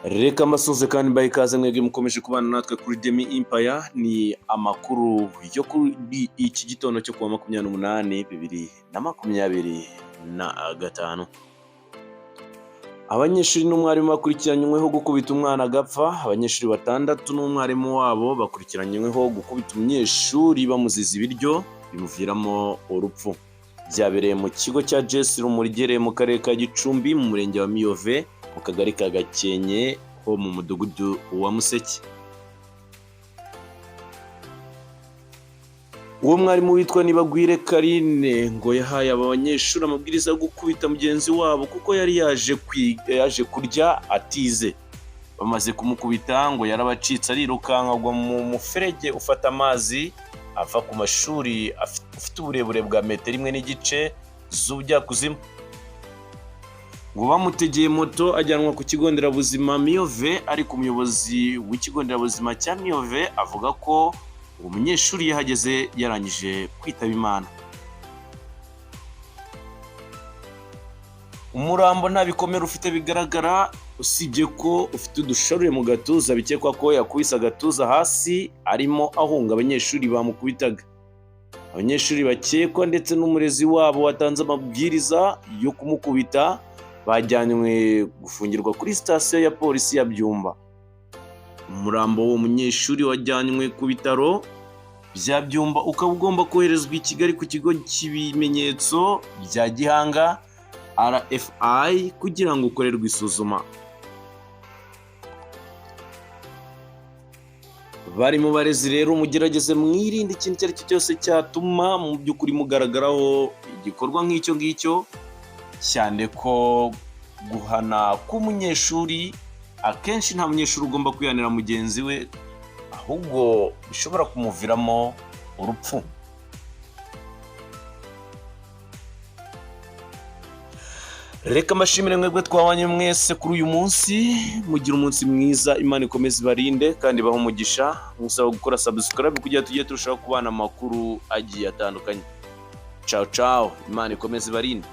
Reka amasuze kandi mbaye ikaze mwebwe mukomeje kubana natwe kuri Demi Empire. Ni amakuru yo kuri iki gitondo cyo kuwa 28/2025. Abanyeshuri n'umwarimu bakurikiranyweho gukubita umwana agapfa. Abanyeshuri batandatu n'umwarimu wabo bakurikiranyweho gukubita umunyeshuri bamuziza ibiryo bimuviramo urupfu. Byabereye mu kigo cya Jesse Rumuri giherereye mu karere ka Gicumbi mu murenge wa Miyove mu kagari ka Gakenke ho mu mudugudu wa Museke. Uwo mwarimu witwa Nibagwire Karine ngo yahaye aba banyeshuri amabwiriza yo gukubita mugenzi wabo kuko yari yaje kurya atize. Bamaze kumukubita ngo yarabacitse arirukanka agwa mu muferege ufata amazi ava ku mashuri afite uburebure bwa metero 1.5 z'ubujyakuzimu. Ngo bamutegeye moto ajyanwa ku kigo nderabuzima Miyove, ariko umuyobozi w'ikigo nderabuzima cya Miyove avuga ko uwo munyeshuri yahageze yarangije kwitaba Imana. Umurambo nta bikomere ufite bigaragara, usibye ko ufite udusharure mu gatuza bikekwa ko yakubise agatuza hasi arimo ahunga abanyeshuri bamukubitaga. Abanyeshuri bakekwa ndetse n'umurezi wabo watanze amabwiriza yo kumukubita bajyanywe gufungirwa kuri sitasiyo ya polisi ya Byumba. Umurambo w'uwo munyeshuri wajyanywe ku bitaro bya Byumba ukaba ugomba koherezwa i Kigali ku kigo cy'ibimenyetso bya Gihanga RFI kugira ngo ukorerwe isuzuma. Bari mu barezi rero mugerageze mwirinde ikintu icyo ari cyo cyose cyatuma mu by'ukuri mugaragaraho igikorwa nk'icyo ngicyo, cyane ko guhana k'umunyeshuri akenshi nta munyeshuri ugomba kwihanira mugenzi we, ahubwo bishobora kumuviramo urupfu. Reka mbashimire mwebwe twabanye mwese kuri uyu munsi, mugira umunsi mwiza, Imana ikomeze ibarinde kandi baho umugisha. Musaba gukora subscribe kugira tujye turushaho kubana amakuru agiye atandukanye. Ciao ciao, Imana ikomeze ibarinde.